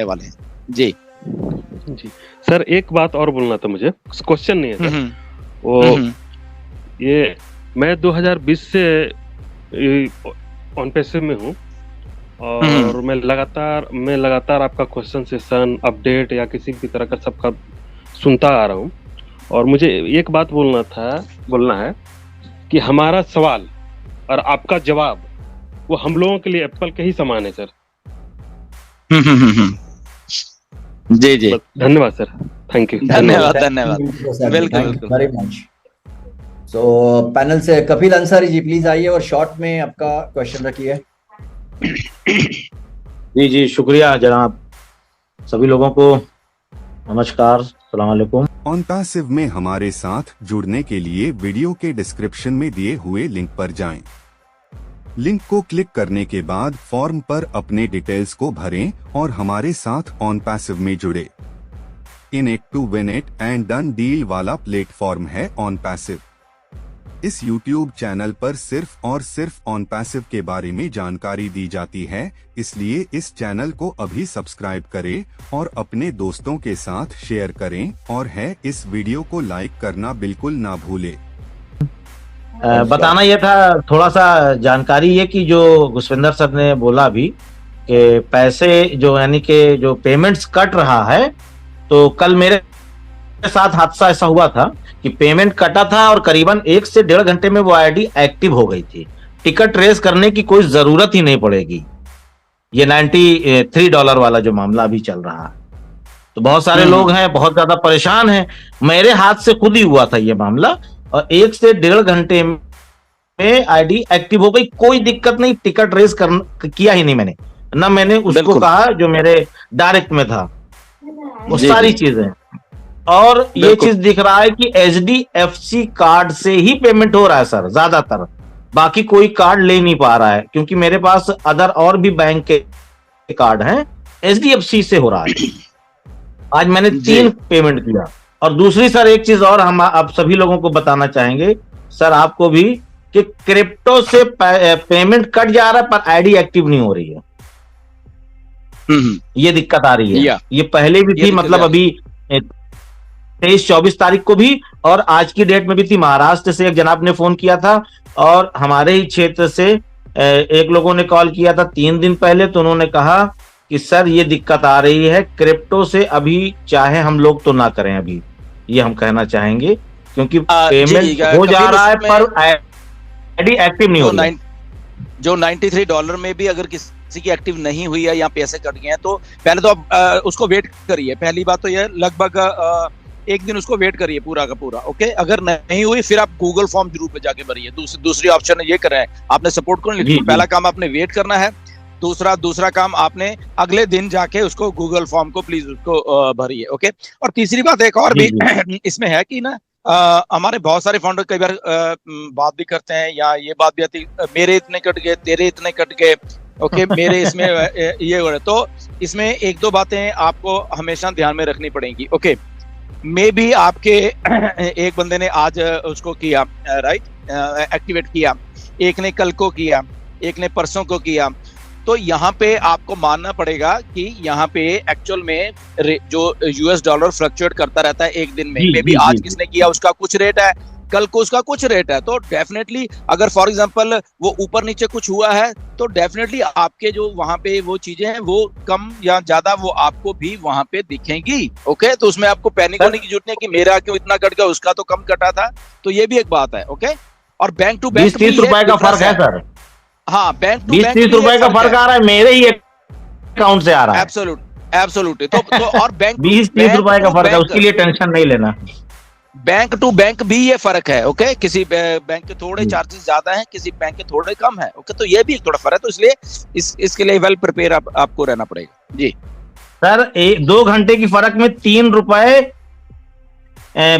वाले हैं। जी जी सर, एक बात और बोलना था मुझे, क्वेश्चन नहीं है सर। वो ये मैं 2020 से ऑन पैसिव में हूँ और मैं लगातार आपका क्वेश्चन सेशन अपडेट या किसी भी तरह का सबका सुनता आ रहा हूँ। और मुझे एक बात बोलना है कि हमारा सवाल और आपका जवाब वो हम लोगों के लिए एप्पल के ही समान है सर। जी जी, धन्यवाद सर, थैंक यू। धन्यवाद बिल्कुल वेरी मच। सो पैनल से कपिल अंसारी जी प्लीज आइए और शॉर्ट में आपका क्वेश्चन रखिए। जी जी, शुक्रिया जनाब। सभी लोगों को नमस्कार, अस्सलाम वालेकुम। OnPassive में हमारे साथ जुड़ने के लिए वीडियो के डिस्क्रिप्शन में दिए हुए लिंक पर जाएं। लिंक को क्लिक करने के बाद फॉर्म पर अपने डिटेल्स को भरें और हमारे साथ OnPassive में जुड़े। In it to win it and done deal वाला प्लेटफॉर्म है OnPassive। इस YouTube चैनल पर सिर्फ और सिर्फ OnPassive के बारे में जानकारी दी जाती है, इसलिए इस चैनल को अभी सब्सक्राइब करें और अपने दोस्तों के साथ शेयर करें और इस वीडियो को लाइक करना बिल्कुल ना भूलें। बताना यह था, थोड़ा सा जानकारी ये कि जो घुसविंदर सर ने बोला अभी कि पैसे जो यानी कि जो पेमेंट्स कट रहा है, तो कल मेरे साथ हादसा ऐसा हुआ था कि पेमेंट कटा था और करीबन 1 से 1.5 घंटे में वो आईडी एक्टिव हो गई थी। टिकट ट्रेस करने की कोई जरूरत ही नहीं पड़ेगी। ये $93 वाला जो मामला अभी चल रहा है, तो बहुत सारे लोग हैं बहुत ज्यादा परेशान हैं। मेरे हाथ से खुद ही हुआ था ये मामला और 1 से 1.5 घंटे में आईडी एक्टिव हो गई। कोई दिक्कत नहीं, टिकट रेस किया ही नहीं मैंने, ना मैंने उसको कहा जो मेरे डायरेक्ट में था, वो सारी चीजें। और ये चीज दिख रहा है कि HDFC कार्ड से ही पेमेंट हो रहा है सर ज्यादातर, बाकी कोई कार्ड ले नहीं पा रहा है, क्योंकि मेरे पास अदर और भी बैंक के कार्ड हैं, HDFC से हो रहा है। आज मैंने 3 पेमेंट किया। और दूसरी सर एक चीज और हम आप सभी लोगों को बताना चाहेंगे सर, आपको भी, कि क्रिप्टो से पेमेंट कट जा रहा है पर आईडी एक्टिव नहीं हो रही है। ये दिक्कत आ रही है। ये पहले भी थी, मतलब अभी 23-24 तारीख को भी और आज की डेट में भी थी। महाराष्ट्र से एक जनाब ने फोन किया था और हमारे ही क्षेत्र से एक लोगों ने कॉल किया था 3 दिन पहले, तो उन्होंने कहा कि सर ये दिक्कत आ रही है क्रिप्टो से, अभी चाहे हम लोग तो ना करें अभी, ये हम कहना चाहेंगे, क्योंकि पेमेंट हो जा रहा है पर आईडी एक्टिव नहीं हो रही। जो $93 में भी अगर किसी की एक्टिव नहीं हुई है या पैसे कट गए हैं, तो पहले तो आप उसको वेट करिए। पहली बात तो यह लगभग 1 दिन उसको वेट करिए पूरा का पूरा। ओके, अगर नहीं हुई फिर आप गूगल फॉर्म जरूर पे जाके भरिए। दूसरी ऑप्शन ये कर रहे हैं, आपने सपोर्ट को नहीं लिखा। पहला काम आपने वेट करना है, दूसरा काम आपने अगले दिन जाके उसको गूगल फॉर्म को प्लीज उसको भरिए। ओके, और तीसरी बात एक और भी इसमें है कि ना, हमारे बहुत सारे फाउंडर कई बार बात भी करते हैं या ये बात भी आती, मेरे इतने कट गए, तेरे इतने कट गए, ओके मेरे इसमें ये हो रहा है। तो इसमें 1-2 बातें आपको हमेशा ध्यान में रखनी पड़ेंगी। ओके, मे भी आपके एक बंदे ने आज उसको किया, राइट, एक्टिवेट किया, एक ने कल को किया, एक ने परसों को किया। तो यहाँ पे आपको मानना पड़ेगा कि यहाँ पे एक्चुअल में जो $US फ्लक्चुएट करता रहता है एक दिन में। मे भी आज किसने किया उसका कुछ रेट है, कल को उसका कुछ रेट है। तो डेफिनेटली अगर फॉर एग्जांपल वो ऊपर नीचे कुछ हुआ है, तो डेफिनेटली आपके जो वहां पे वो चीजें हैं वो कम या ज्यादा वो आपको भी वहां पे दिखेंगी। ओके, तो उसमें आपको पैनिक होने की जरूरत नहीं कि मेरा क्यों इतना कट गया, उसका तो कम कटा था। तो ये भी एक बात है। ओके, और बैंक टू बैंक 20-30 रुपए का फर्क है सर। हाँ, बैंक टू बैंक 20-30 रुपए का फर्क आ रहा है, मेरे ही अकाउंट से आ रहा है। एब्सोल्युटली। तो और बैंक 20-30 रुपए का फर्क है, उसके लिए टेंशन नहीं लेना। बैंक टू बैंक भी ये फर्क है। ओके, किसी बैंक के थोड़े चार्जेस ज्यादा हैं, किसी बैंक के थोड़े कम है। ओके, तो ये भी थोड़ा फर्क है। तो इसलिए इसके लिए वेल प्रिपेयर आपको रहना पड़ेगा। जी सर, 2 घंटे की फर्क में 3 रुपए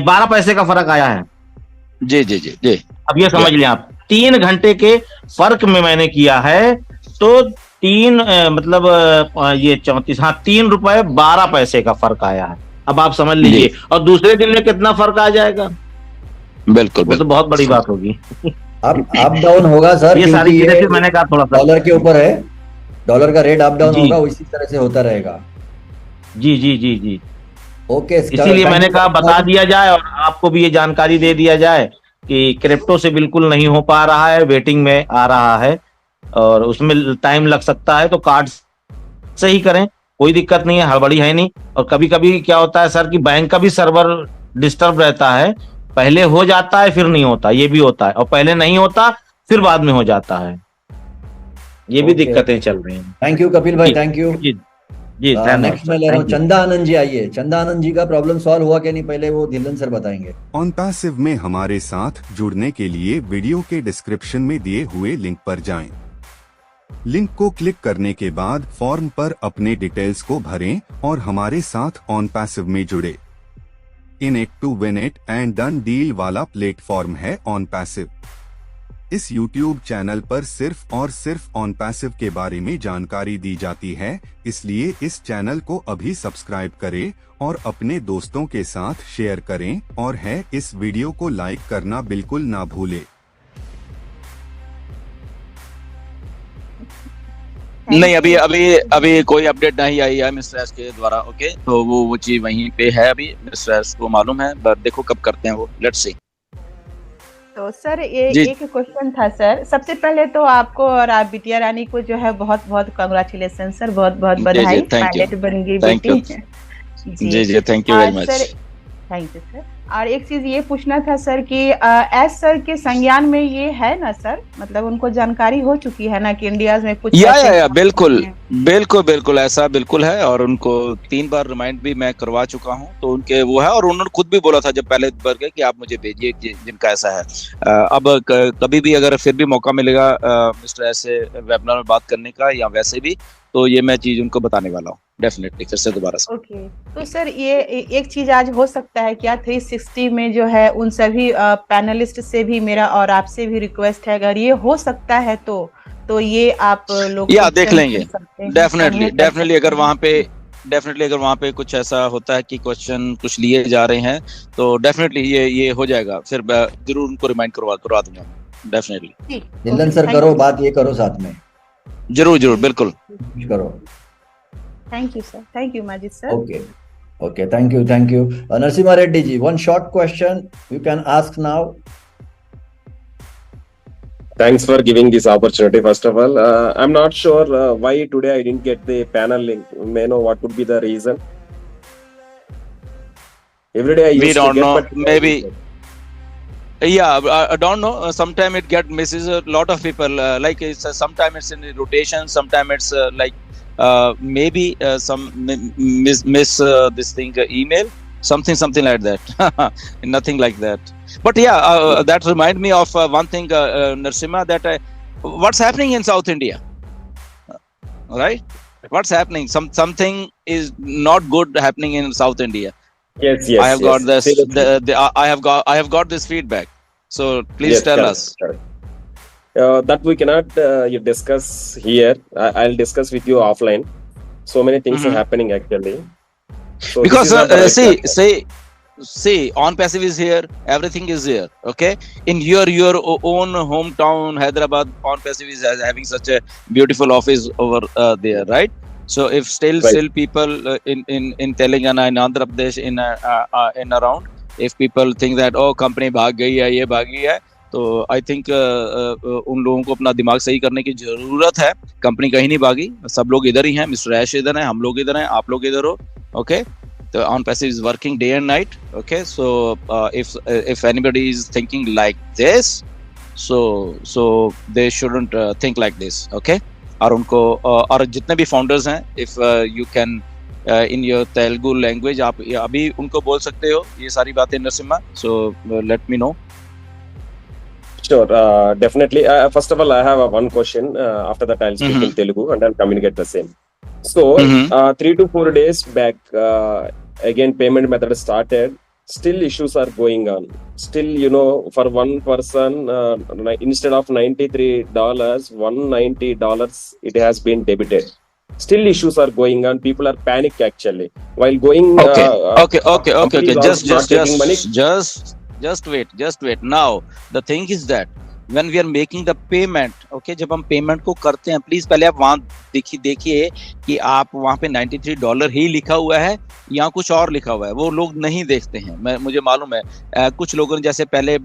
12 पैसे का फर्क आया है। जी जी जी जी, अब ये समझ लें आप, 3 घंटे के फर्क में मैंने किया है, तो ये 34, हाँ, 3 रुपए 12 पैसे का फर्क आया है। अब आप समझ लीजिए, और दूसरे दिन में कितना फर्क आ जाएगा, बिल्कुल वो तो बहुत बड़ी बात होगी। अप डाउन होगा सर, ये सारी क्योंकि चीजें ये फिर मैंने कहा थोड़ा सा। डॉलर के ऊपर है, डॉलर का रेट अप डाउन जी होगा, उसी तरह से होता रहेगा। जी जी जी जी, ओके, इसीलिए मैंने कहा बता दिया जाए और आपको भी ये जानकारी दे दिया जाए कि क्रिप्टो से बिल्कुल नहीं हो पा रहा है, वेटिंग में आ रहा है और उसमें टाइम लग सकता है, तो कार्ड से ही करें, कोई दिक्कत नहीं है, हड़बड़ी है नहीं। और कभी कभी क्या होता है सर कि बैंक का भी सर्वर डिस्टर्ब रहता है, पहले हो जाता है फिर नहीं होता, ये भी होता है, और पहले नहीं होता फिर बाद में हो जाता है, ये भी ओके। दिक्कतें चल रही हैं। थैंक यू कपिल भाई, जी थैंक यू। जी जी, धन्यवाद नेक्स्ट सर, मैं ले रहा हूँ थैंक यू। चंदा आनंद जी, आइए। चंदा आनंद जी का प्रॉब्लम सॉल्व हुआ कि नहीं, पहले वो धिल्लन सर बताएंगे। ऑन पैसिव में हमारे साथ जुड़ने के लिए वीडियो के डिस्क्रिप्शन में दिए हुए लिंक पर जाएं। लिंक को क्लिक करने के बाद फॉर्म पर अपने डिटेल्स को भरें और हमारे साथ ऑन पैसिव में जुड़े। In it to win it and done deal वाला प्लेटफॉर्म है ऑन पैसिव। इस YouTube चैनल पर सिर्फ और सिर्फ ऑन पैसिव के बारे में जानकारी दी जाती है, इसलिए इस चैनल को अभी सब्सक्राइब करें और अपने दोस्तों के साथ शेयर करें, और है इस वीडियो को लाइक करना बिल्कुल ना भूलें। नहीं, अभी अभी अभी कोई अपडेट नहीं आई है मिस्टर एस के द्वारा। ओके, तो वो चीज वहीं पे है, अभी मिस्टर एस को मालूम है, बट देखो कब करते हैं वो, लेट्स सी। तो सर ये जी। एक क्वेश्चन था सर। सबसे पहले तो आपको और आप बिटिया रानी को जो है बहुत बहुत कांग्रेचुलेशन सर, बहुत बहुत जी, बधाई, thank you. पायलट बन गई Thank you. बेटी। जी, thank you very much. Sir thank you sir. और एक चीज ये पूछना था सर कि एस सर के संज्ञान में ये है ना सर, मतलब उनको जानकारी हो चुकी है ना कि इंडिया में कुछ या बिल्कुल बिल्कुल बिल्कुल ऐसा बिल्कुल है, और उनको 3 बार रिमाइंड भी मैं करवा चुका हूं, तो उनके वो है, और उन्होंने खुद भी बोला था जब पहले बार गए कि आप मुझे भेजिए जिनका ऐसा है। अब कभी भी अगर फिर भी मौका मिलेगा मिस्टर ऐसे वेबिनार में बात करने का या वैसे भी, तो ये मैं चीज उनको बताने वाला हूँ डेफिनेटली फिर से दोबारा से। ओके, तो सर ये एक चीज आज हो सकता है क्या 360 में जो है उन सभी पैनलिस्ट से भी मेरा और आपसे भी रिक्वेस्ट है, अगर ये हो सकता है तो ये आप लोग या देख लेंगे डेफिनेटली अगर वहाँ पे कुछ ऐसा होता है कि क्वेश्चन कुछ लिए जा रहे हैं, तो डेफिनेटली ये हो जाएगा, फिर जरूर उनको रिमाइंड करवा दूंगा डेफिनेटली। धिल्लन सर करो बात, ये करो साथ में, जरूर बिल्कुल करो। Thank you sir, thank you Majid sir. Okay, thank you. Narasimha Reddy ji, one short question you can ask now. Thanks for giving this opportunity. First of all, I'm not sure why today I didn't get the panel link. May I know what would be the reason? Every day I used We don't to get, know. but Maybe. Yeah, I don't know. Sometimes it get misses a lot of people. Like sometimes it's in rotation. Sometimes it's maybe some miss this thing email. Something like that. Nothing like that. But yeah, that remind me of one thing, Narasimha, that what's happening in South India, right? What's happening? Something is not good happening in South India. yes. I have got this. Seriously. I have got this feedback. So please Yes, tell correct, us. correct. That we cannot you discuss here. I'll discuss with you offline. So many things are happening actually. So Because this is not the right platform. see, on passive is here. Everything is here. Okay, in your own hometown, Hyderabad, on passive is having such a beautiful office over there, right? So if still people in Telangana, in Andhra Pradesh, in around, if people think that company भाग गई है, ये भाग गई है, तो I think उन लोगों को अपना दिमाग सही करने की जरूरत है। कंपनी कहीं नहीं भागी, सब लोग इधर ही हैं, मिस्टर ऐश इधर है, हम लोग इधर हैं, आप लोग इधर हो। ओके, तो on passive is working day and night. Okay, so if anybody is thinking like this, so they shouldn't think like this. Okay, और उनको और जितने भी फाउंडर्स हैं, if you can in your Telugu language आप अभी उनको बोल सकते हो ये सारी बातें Narasimha, so let me know. Sure, definitely. First of all, I have one question. After that, I'll speak in Telugu and I'll communicate the same. So, 3 to 4 days back, again, payment method started. still issues are going on. Still, for one person, instead of $93, $190 it has been debited. Still issues are going on. People are panic actually while going. Okay. companies are not getting money. Just wait. Now the thing is that when we are making the payment, okay, जब हम payment को करते हैं, please पहले आप वहां देखिए कि आप वहां पे $93 ही लिखा हुआ है या कुछ और लिखा हुआ है। वो लोग नहीं देखते हैं, मुझे मालूम है। कुछ लोगों ने जैसे पहले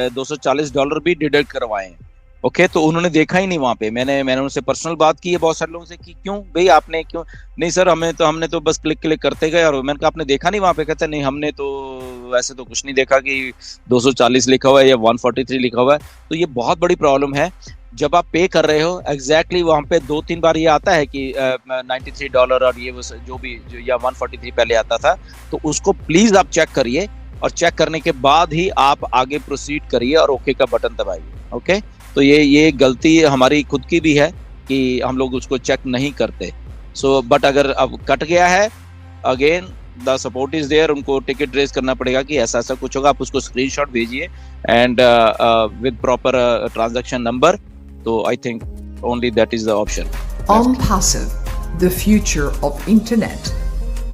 $240 भी डिडक्ट करवाए हैं, ओके, तो उन्होंने देखा ही नहीं वहां पे। मैंने उनसे पर्सनल बात की है बहुत सारे लोगों से कि क्यों भाई आपने क्यों नहीं सर, हमने तो बस क्लिक करते गए, और मैंने कहा आपने देखा नहीं वहां पे? कहते नहीं हमने तो वैसे तो कुछ नहीं देखा कि 240 लिखा हुआ है या 143 लिखा हुआ है। तो ये बहुत बड़ी प्रॉब्लम है। जब आप पे कर रहे हो एग्जैक्टली वहां पे 2-3 बार ये आता है कि $93 और ये जो या 143 पहले आता था, तो उसको प्लीज आप चेक करिए, और चेक करने के बाद ही आप आगे प्रोसीड करिए और ओके का बटन दबाइए। ओके, तो ये गलती हमारी खुद की भी है कि हम लोग उसको चेक नहीं करते। सो बट अगर अब कट गया है, again the support is there, उनको टिकट रेज करना पड़ेगा कि ऐसा कुछ होगा। आप उसको स्क्रीनशॉट भेजिए and with proper transaction number. तो I think only that is the option. OnPassive, the future of internet.